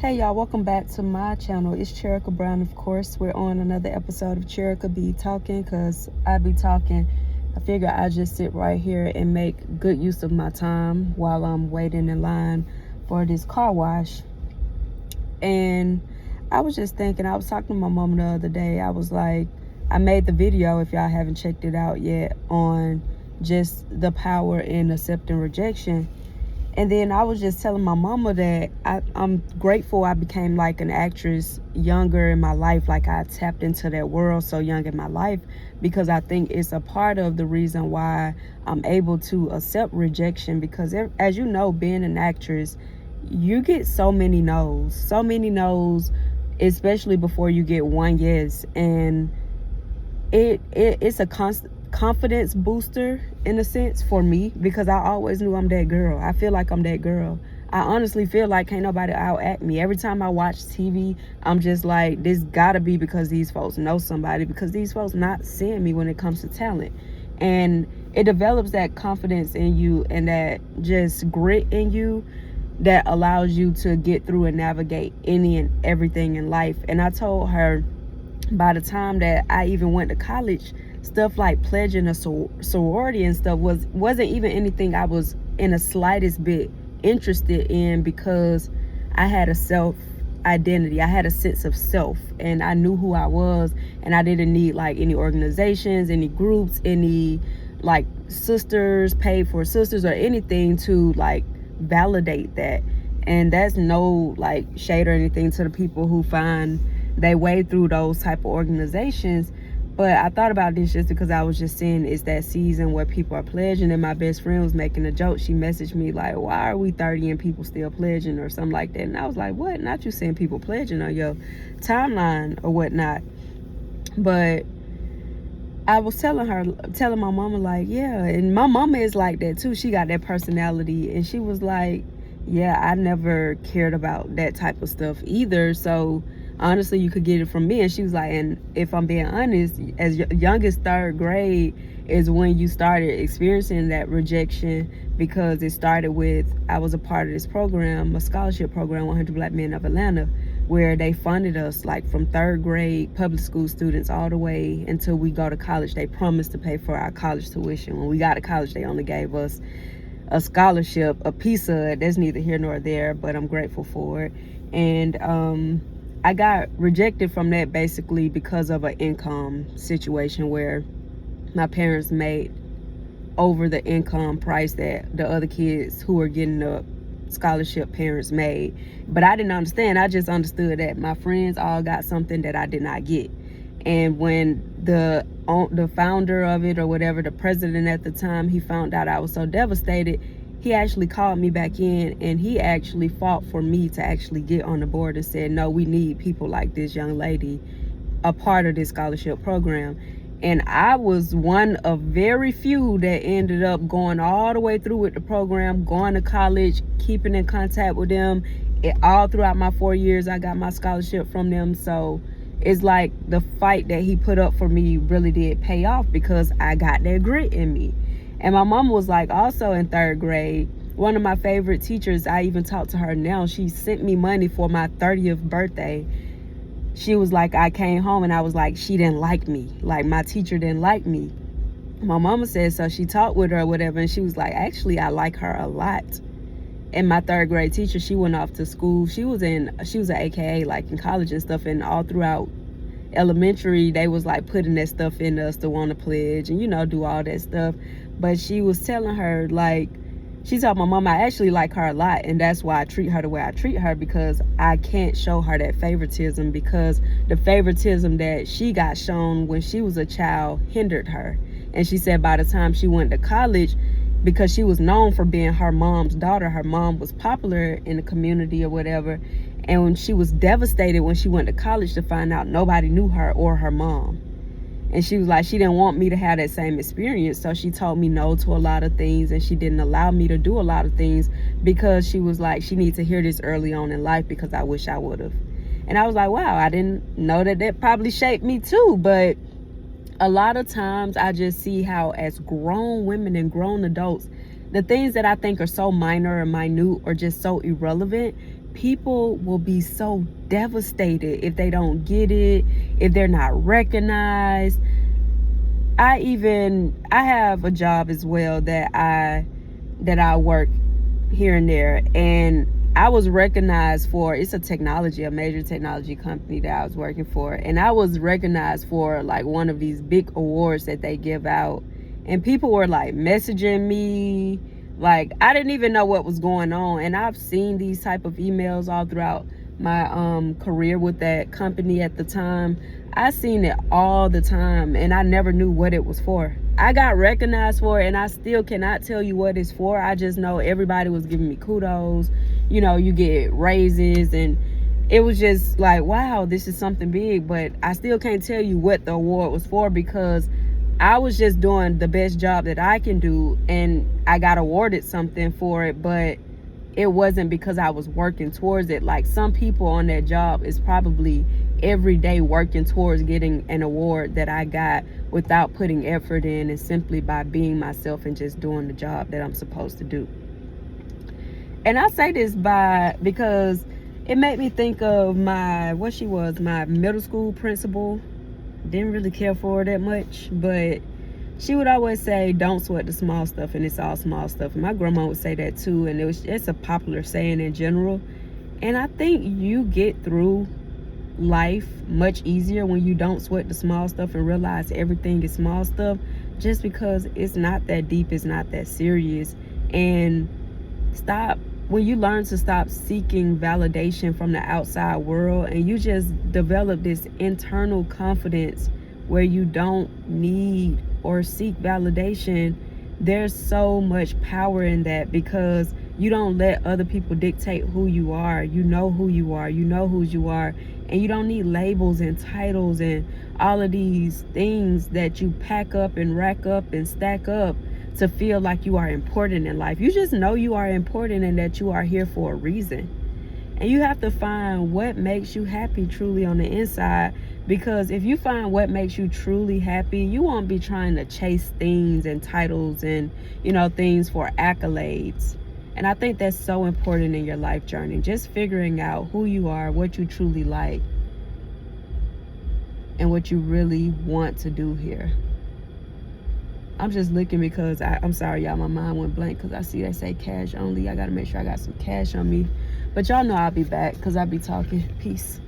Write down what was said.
Hey y'all, welcome back to my channel. It's Cherika Brown, of course. We're on another episode of Cherika Be Talking, because I be talking. I figure I just sit right here and make good use of my time while I'm waiting in line for this car wash. And I was just thinking, I was talking to my mom the other day. I was like, I made the video, if y'all haven't checked it out yet, on just the power in accepting rejection. And then I was just telling my mama that I'm grateful I became like an actress younger in my life. Like I tapped into that world so young in my life, because I think it's a part of the reason why I'm able to accept rejection. Because as you know, being an actress, you get so many no's, especially before you get one yes. And it's a constant confidence booster in a sense for me, because I always knew I'm that girl. I feel like I'm that girl. I honestly feel like can't nobody out-act me. Every time I watch TV, I'm just like, this gotta be because these folks know somebody, because these folks not seeing me when it comes to talent. And it develops that confidence in you and that just grit in you that allows you to get through and navigate any and everything in life. And I told her, by the time that I even went to college, stuff like pledging a sorority and stuff wasn't even anything I was in the slightest bit interested in, because I had a self identity. I had a sense of self, and I knew who I was, and I didn't need like any organizations, any groups, any like sisters, paid for sisters, or anything to like validate that. And that's no like shade or anything to the people who find they way through those type of organizations. But I thought about this just because I was just seeing it's that season where people are pledging, and my best friend was making a joke. She messaged me like, why are we 30 and people still pledging, or something like that. And I was like, what? Not you seeing people pledging on your timeline or whatnot. But I was telling my mama like, yeah, and my mama is like that too. She got that personality, and she was like, yeah, I never cared about that type of stuff either. So honestly, you could get it from me. And she was like, and if I'm being honest, as young as third grade is when you started experiencing that rejection, because it started with, I was a part of this program, a scholarship program, 100 Black Men of Atlanta, where they funded us like from third grade public school students all the way until we go to college. They promised to pay for our college tuition. When we got to college, they only gave us a scholarship, a piece of it. That's neither here nor there, but I'm grateful for it. And I got rejected from that basically because of an income situation where my parents made over the income price that the other kids who were getting the scholarship parents made. But I didn't understand. I just understood that my friends all got something that I did not get. And when the founder of it, or whatever, the president at the time, he found out I was so devastated, he actually called me back in, and he actually fought for me to actually get on the board and said, no, we need people like this young lady a part of this scholarship program. And I was one of very few that ended up going all the way through with the program, going to college, keeping in contact with them. All throughout my 4 years, I got my scholarship from them. So it's like the fight that he put up for me really did pay off, because I got that grit in me. And my mom was like, also in third grade, one of my favorite teachers, I even talk to her now, she sent me money for my 30th birthday. She was like, I came home and I was like, she didn't like me. Like, my teacher didn't like me. My mama said, so she talked with her or whatever, and she was like, actually, I like her a lot. And my third grade teacher, she went off to school. She was an AKA like in college and stuff, and all throughout elementary, they was like putting that stuff in us to want to pledge and, you know, do all that stuff. But she was telling her, like, she told my mom, I actually like her a lot, and that's why I treat her the way I treat her, because I can't show her that favoritism, because the favoritism that she got shown when she was a child hindered her. And she said by the time she went to college, because she was known for being her mom's daughter, her mom was popular in the community or whatever, and when she was devastated when she went to college to find out nobody knew her or her mom. And she was like, she didn't want me to have that same experience. So she told me no to a lot of things, and she didn't allow me to do a lot of things, because she was like, she needs to hear this early on in life, because I wish I would have. And I was like, wow, I didn't know that probably shaped me too. But a lot of times I just see how as grown women and grown adults, the things that I think are so minor or minute or just so irrelevant, people will be so devastated if they don't get it, if they're not recognized. I have a job as well that I work here and there, and I was recognized for, it's a major technology company that I was working for, and I was recognized for like one of these big awards that they give out, and people were like messaging me, like I didn't even know what was going on. And I've seen these type of emails all throughout my career with that company at the time. I seen it all the time, and I never knew what it was for. I got recognized for it, and I still cannot tell you what it's for. I just know everybody was giving me kudos. You know, you get raises, and it was just like, wow, this is something big. But I still can't tell you what the award was for, because I was just doing the best job that I can do, and I got awarded something for it, but it wasn't because I was working towards it. Like some people on that job is probably every day working towards getting an award that I got without putting effort in, and simply by being myself and just doing the job that I'm supposed to do. And I say this because it made me think of my middle school principal. Didn't really care for her that much, but she would always say, don't sweat the small stuff, and it's all small stuff. And my grandma would say that too, and it's a popular saying in general. And I think you get through life much easier when you don't sweat the small stuff and realize everything is small stuff, just because it's not that deep, it's not that serious. And when you learn to stop seeking validation from the outside world, and you just develop this internal confidence where you don't need or seek validation, there's so much power in that, because you don't let other people dictate who you are. You know who you are, you know whose you are, and you don't need labels and titles and all of these things that you pack up and rack up and stack up to feel like you are important in life. You just know you are important and that you are here for a reason. And you have to find what makes you happy truly on the inside, because if you find what makes you truly happy, you won't be trying to chase things and titles and, things for accolades. And I think that's so important in your life journey, just figuring out who you are, what you truly like, and what you really want to do here. I'm just looking because I'm sorry, y'all, my mind went blank because I see they say cash only. I got to make sure I got some cash on me. But y'all know I'll be back because I'll be talking. Peace.